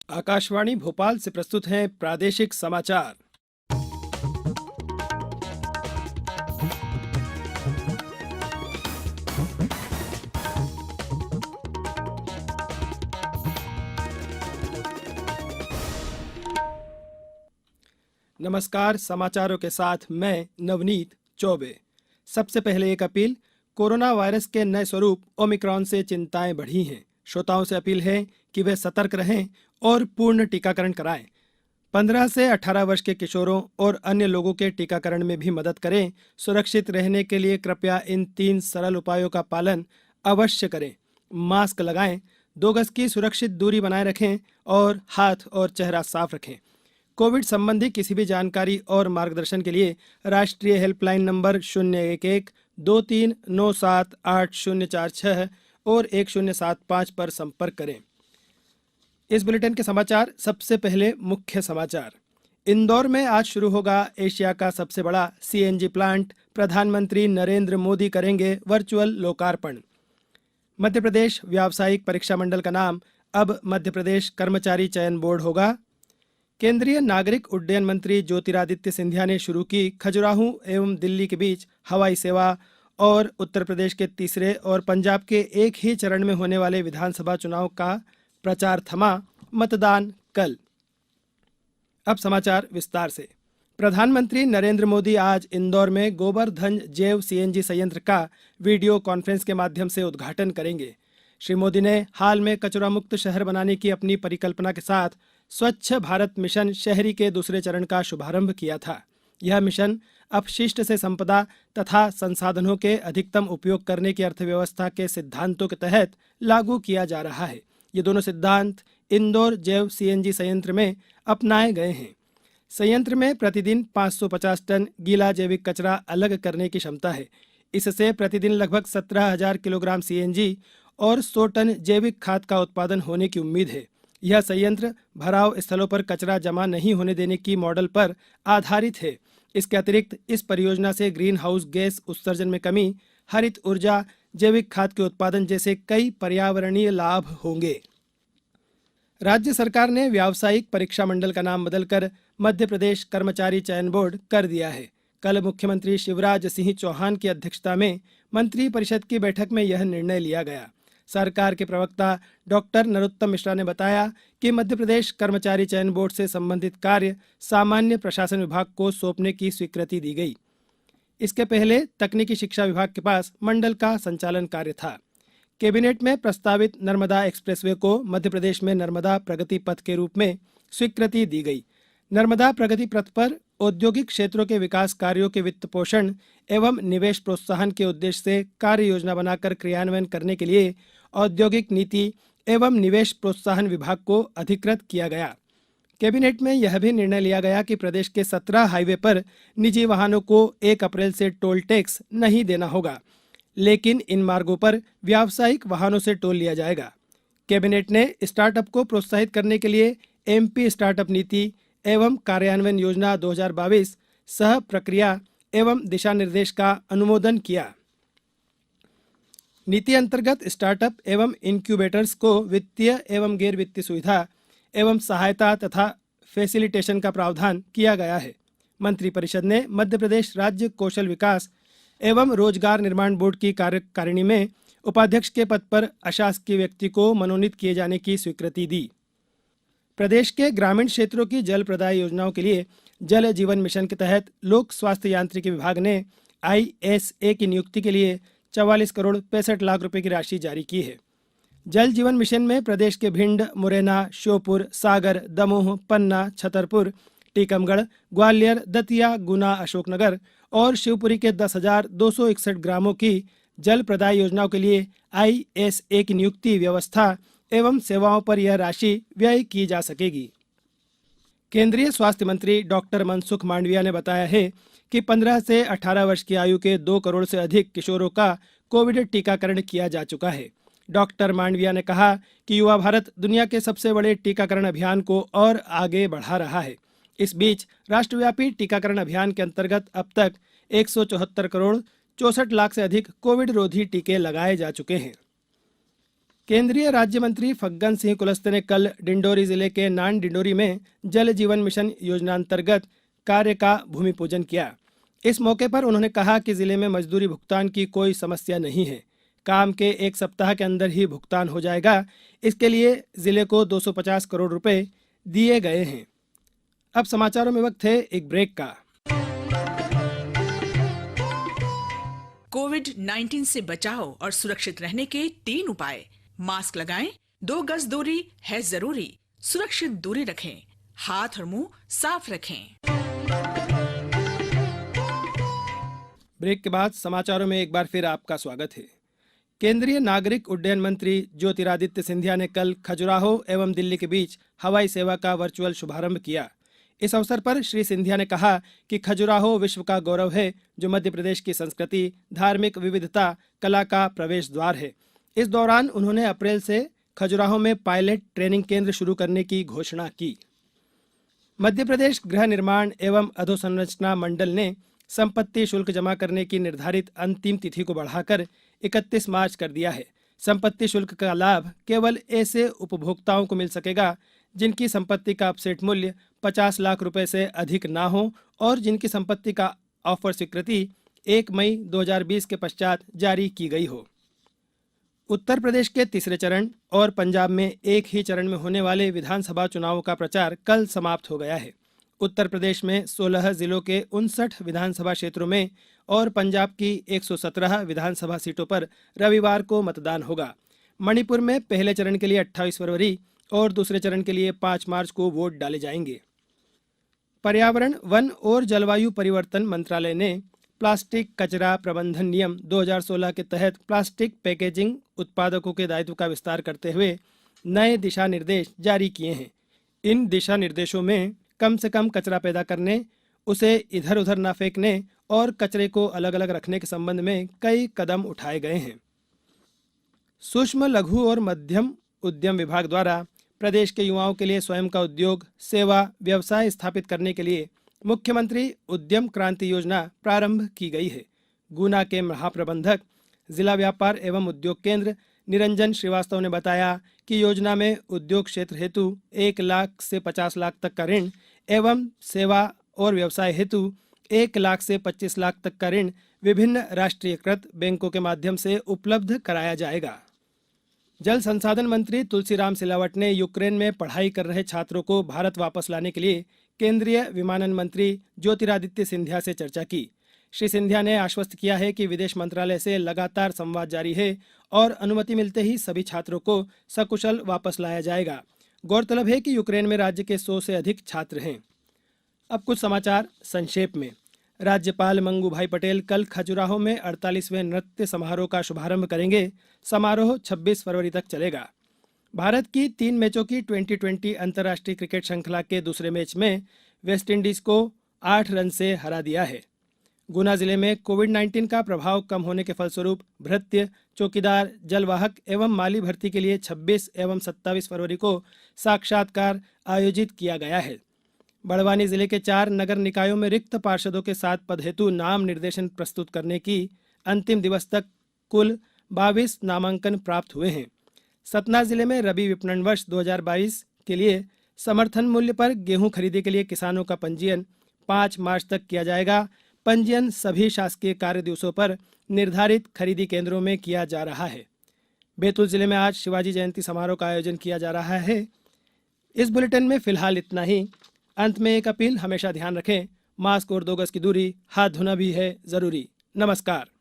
आकाशवाणी भोपाल से प्रस्तुत हैं प्रादेशिक समाचार। नमस्कार, समाचारों के साथ मैं नवनीत चौबे। सबसे पहले एक अपील। कोरोना वायरस के नए स्वरूप ओमिक्रॉन से चिंताएं बढ़ी हैं। श्रोताओं से अपील है कि वे सतर्क रहें और पूर्ण टीकाकरण कराएं। 15 से 18 वर्ष के किशोरों और अन्य लोगों के टीकाकरण में भी मदद करें। सुरक्षित रहने के लिए कृपया इन 3 सरल उपायों का पालन अवश्य करें। मास्क लगाएं, 2 गज की सुरक्षित दूरी बनाए रखें और हाथ और चेहरा साफ रखें। कोविड संबंधी किसी भी जानकारी और मार्गदर्शन के लिए राष्ट्रीय हेल्पलाइन नंबर 011-2397-8046 और 1075 पर संपर्क करें। इस बुलेटिन के समाचार। सबसे पहले मुख्य समाचार। इंदौर में आज शुरू होगा एशिया का सबसे बड़ा सीएनजी प्लांट। प्रधानमंत्री नरेंद्र मोदी करेंगे वर्चुअल लोकार्पण। मध्य प्रदेश व्यावसायिक परीक्षा मंडल का नाम अब मध्य प्रदेश कर्मचारी चयन बोर्ड होगा। केंद्रीय नागरिक उड्डयन मंत्री ज्योतिरादित्य सिंधिया ने शुरू की खजुराहो एवं दिल्ली के बीच हवाई सेवा। और उत्तर प्रदेश के तीसरे और पंजाब के एक ही चरण में होने वाले विधानसभा चुनाव का प्रचार थमा। मतदान कल। अब समाचार विस्तार से। प्रधानमंत्री नरेंद्र मोदी आज इंदौर में गोवर्धन जैव सीएनजी संयंत्र का वीडियो कॉन्फ्रेंस के माध्यम से उद्घाटन करेंगे। श्री मोदी ने हाल में कचरा मुक्त शहर बनाने की अपनी परिकल्पना के साथ स्वच्छ भारत मिशन शहरी के दूसरे चरण का शुभारंभ किया था। यह मिशन अपशिष्ट से संपदा तथा संसाधनों के अधिकतम उपयोग करने की अर्थव्यवस्था के सिद्धांतों के तहत लागू किया जा रहा है। ये दोनों सिद्धांत इंदौर जैव सीएनजी संयंत्र में अपनाए गए हैं। संयंत्र में प्रतिदिन 550 टन गीला जैविक कचरा अलग करने की क्षमता है। इससे प्रतिदिन लगभग 17,000 किलोग्राम सीएनजी और 100 टन जैविक खाद का उत्पादन होने की उम्मीद है। यह संयंत्र भराव स्थलों पर कचरा जमा नहीं होने देने की मॉडल पर आधारित है। इसके अतिरिक्त इस परियोजना से ग्रीन हाउस गैस उत्सर्जन में कमी, हरित ऊर्जा, जैविक खाद के उत्पादन जैसे कई पर्यावरणीय लाभ होंगे। राज्य सरकार ने व्यावसायिक परीक्षा मंडल का नाम बदलकर मध्य प्रदेश कर्मचारी चयन बोर्ड कर दिया है। कल मुख्यमंत्री शिवराज सिंह चौहान की अध्यक्षता में मंत्रिपरिषद की बैठक में यह निर्णय लिया गया। सरकार के प्रवक्ता डॉक्टर नरोत्तम मिश्रा ने बताया कि मध्य प्रदेश कर्मचारी चयन बोर्ड से संबंधित कार्य सामान्य प्रशासन विभाग को सौंपने की स्वीकृति दी गई। इसके पहले तकनीकी शिक्षा विभाग के पास मंडल का संचालन कार्य था। कैबिनेट में प्रस्तावित नर्मदा एक्सप्रेसवे को मध्य प्रदेश में नर्मदा प्रगति पथ के रूप में स्वीकृति दी गई। नर्मदा प्रगति पथ पर औद्योगिक क्षेत्रों के विकास कार्यों के वित्त पोषण एवं निवेश प्रोत्साहन के उद्देश्य से कार्य योजना बनाकर क्रियान्वयन करने के लिए औद्योगिक नीति एवं निवेश प्रोत्साहन विभाग को अधिकृत किया गया। कैबिनेट में यह भी निर्णय लिया गया कि प्रदेश के 17 हाईवे पर निजी वाहनों को 1 अप्रैल से टोल टैक्स नहीं देना होगा, लेकिन इन मार्गों पर व्यावसायिक वाहनों से टोल लिया जाएगा। कैबिनेट ने स्टार्टअप को प्रोत्साहित करने के लिए एमपी स्टार्टअप नीति एवं कार्यान्वयन योजना 2022 सह प्रक्रिया एवं दिशा निर्देश का अनुमोदन किया। नीति अंतर्गत स्टार्टअप एवं इंक्यूबेटर्स को वित्तीय एवं गैर वित्तीय सुविधा एवं सहायता तथा फैसिलिटेशन का प्रावधान किया गया है। मंत्रिपरिषद ने मध्य प्रदेश राज्य कौशल विकास एवं रोजगार निर्माण बोर्ड की कार्यकारिणी में उपाध्यक्ष के पद पर अशासकीय व्यक्ति को मनोनीत किए जाने की स्वीकृति दी। प्रदेश के ग्रामीण क्षेत्रों की जल प्रदाय योजनाओं के लिए जल जीवन मिशन के तहत लोक स्वास्थ्य यांत्रिकी विभाग ने ISA की नियुक्ति के लिए 44 करोड़ 65 लाख रुपए की राशि जारी की है। जल जीवन मिशन में प्रदेश के भिंड, मुरैना, श्योपुर, सागर, दमोह, पन्ना, छतरपुर, टीकमगढ़, ग्वालियर, दतिया, गुना, अशोकनगर और शिवपुरी के 10,261 ग्रामों की जल प्रदाय योजनाओं के लिए ISA की नियुक्ति व्यवस्था एवं सेवाओं पर यह राशि व्यय की जा सकेगी। केंद्रीय स्वास्थ्य मंत्री डॉक्टर मनसुख मांडविया ने बताया है कि 15 से 18 वर्ष की आयु के 2 करोड़ से अधिक किशोरों का कोविड टीकाकरण किया जा चुका है। डॉक्टर मांडविया ने कहा कि युवा भारत दुनिया के सबसे बड़े टीकाकरण अभियान को और आगे बढ़ा रहा है। इस बीच राष्ट्रव्यापी टीकाकरण अभियान के अंतर्गत अब तक 174 करोड़ 64 लाख से अधिक कोविड रोधी टीके लगाए जा चुके हैं। केंद्रीय राज्य मंत्री फग्गन सिंह कुलस्ते ने कल डिंडोरी जिले के नान डिंडोरी में जल जीवन मिशन योजनांतर्गत कार्य का भूमि पूजन किया। इस मौके पर उन्होंने कहा कि जिले में मजदूरी भुगतान की कोई समस्या नहीं है। काम के 1 सप्ताह के अंदर ही भुगतान हो जाएगा। इसके लिए जिले को 250 करोड़ रुपए दिए गए हैं। अब समाचारों में वक्त है एक ब्रेक का। कोविड-19 से बचाव और सुरक्षित रहने के 3 उपाय। मास्क लगाएं, 2 गज दूरी है जरूरी, सुरक्षित दूरी रखें, हाथ और मुंह साफ रखें। ब्रेक के बाद समाचारों में एक बार फिर आपका स्वागत है। केंद्रीय नागरिक उड्डयन मंत्री ज्योतिरादित्य सिंधिया ने कल खजुराहो एवं दिल्ली के बीच हवाई सेवा का वर्चुअल शुभारंभ किया। इस अवसर पर श्री सिंधिया ने कहा कि खजुराहो विश्व का गौरव है, जो मध्य प्रदेश की संस्कृति, धार्मिक विविधता, कला का प्रवेश द्वार है। इस दौरान उन्होंने अप्रैल से खजुराहो में पायलट ट्रेनिंग केंद्र शुरू करने की घोषणा की। मध्य प्रदेश गृह निर्माण एवं अधोसंरचना मंडल ने संपत्ति शुल्क जमा करने की निर्धारित अंतिम तिथि को बढ़ाकर 31 मार्च कर दिया है। संपत्ति शुल्क का लाभ केवल ऐसे उपभोक्ताओं को मिल सकेगा जिनकी संपत्ति का अपसेट मूल्य 50 लाख रुपए से अधिक ना हो और जिनकी संपत्ति का ऑफर स्वीकृति 1 मई 2020 के पश्चात जारी की गई हो। उत्तर प्रदेश के तीसरे चरण और पंजाब में एक ही चरण में होने वाले विधानसभा चुनावों का प्रचार कल समाप्त हो गया है। उत्तर प्रदेश में 16 जिलों के 59 विधानसभा क्षेत्रों में और पंजाब की 117 विधानसभा सीटों पर रविवार को मतदान होगा। मणिपुर में पहले चरण के लिए 28 फरवरी और दूसरे चरण के लिए 5 मार्च को वोट डाले जाएंगे। पर्यावरण, वन और जलवायु परिवर्तन मंत्रालय ने प्लास्टिक कचरा प्रबंधन नियम 2016 के तहत प्लास्टिक पैकेजिंग उत्पादकों के दायित्व का विस्तार करते हुए नए दिशा निर्देश जारी किए हैं। इन दिशा निर्देशों में कम से कम कचरा पैदा करने, उसे इधर उधर न फेंकने और कचरे को अलग अलग रखने के संबंध में कई कदम उठाए गए हैं। सूक्ष्म, लघु और मध्यम उद्यम विभाग द्वारा प्रदेश के युवाओं के लिए स्वयं का उद्योग, सेवा, व्यवसाय स्थापित करने के लिए मुख्यमंत्री उद्यम क्रांति योजना प्रारंभ की गई है। गुना के महाप्रबंधक जिला व्यापार एवं उद्योग केंद्र निरंजन श्रीवास्तव ने बताया कि योजना में उद्योग क्षेत्र हेतु 1 लाख से 50 लाख तक का ऋण एवं सेवा और व्यवसाय हेतु 1 लाख से 25 लाख तक का ऋण विभिन्न राष्ट्रीयकृत बैंकों के माध्यम से उपलब्ध कराया जाएगा। जल संसाधन मंत्री तुलसीराम सिलावट ने यूक्रेन में पढ़ाई कर रहे छात्रों को भारत वापस लाने के लिए केंद्रीय विमानन मंत्री ज्योतिरादित्य सिंधिया से चर्चा की। श्री सिंधिया ने आश्वस्त किया है कि विदेश मंत्रालय से लगातार संवाद जारी है और अनुमति मिलते ही सभी छात्रों को सकुशल वापस लाया जाएगा। गौरतलब है कि यूक्रेन में राज्य के 100 से अधिक छात्र हैं। अब कुछ समाचार संक्षेप में। राज्यपाल मंगू भाई पटेल कल खजुराहो में 48वें नृत्य समारोह का शुभारंभ करेंगे। समारोह 26 फरवरी तक चलेगा। भारत की 3 मैचों की 2020 अंतर्राष्ट्रीय क्रिकेट श्रृंखला के दूसरे मैच में वेस्टइंडीज को 8 रन से हरा दिया है। गुना जिले में कोविड-19 का प्रभाव कम होने के फलस्वरूप भृत्य, चौकीदार, जलवाहक एवं माली भर्ती के लिए 26 एवं 27 फरवरी को साक्षात्कार आयोजित किया गया है। बड़वानी जिले के 4 नगर निकायों में रिक्त पार्षदों के 7 पद हेतु नाम निर्देशन प्रस्तुत करने की अंतिम दिवस तक कुल 22 नामांकन प्राप्त हुए हैं। सतना जिले में रबी विपणन वर्ष 2022 के लिए समर्थन मूल्य पर गेहूं खरीदी के लिए किसानों का पंजीयन 5 मार्च तक किया जाएगा। पंजीयन सभी शासकीय कार्य दिवसों पर निर्धारित खरीदी केंद्रों में किया जा रहा है। बैतूल जिले में आज शिवाजी जयंती समारोह का आयोजन किया जा रहा है। इस बुलेटिन में फिलहाल इतना ही। अंत में एक अपील, हमेशा ध्यान रखें, मास्क और 2 गज की दूरी, हाथ धोना भी है जरूरी। नमस्कार।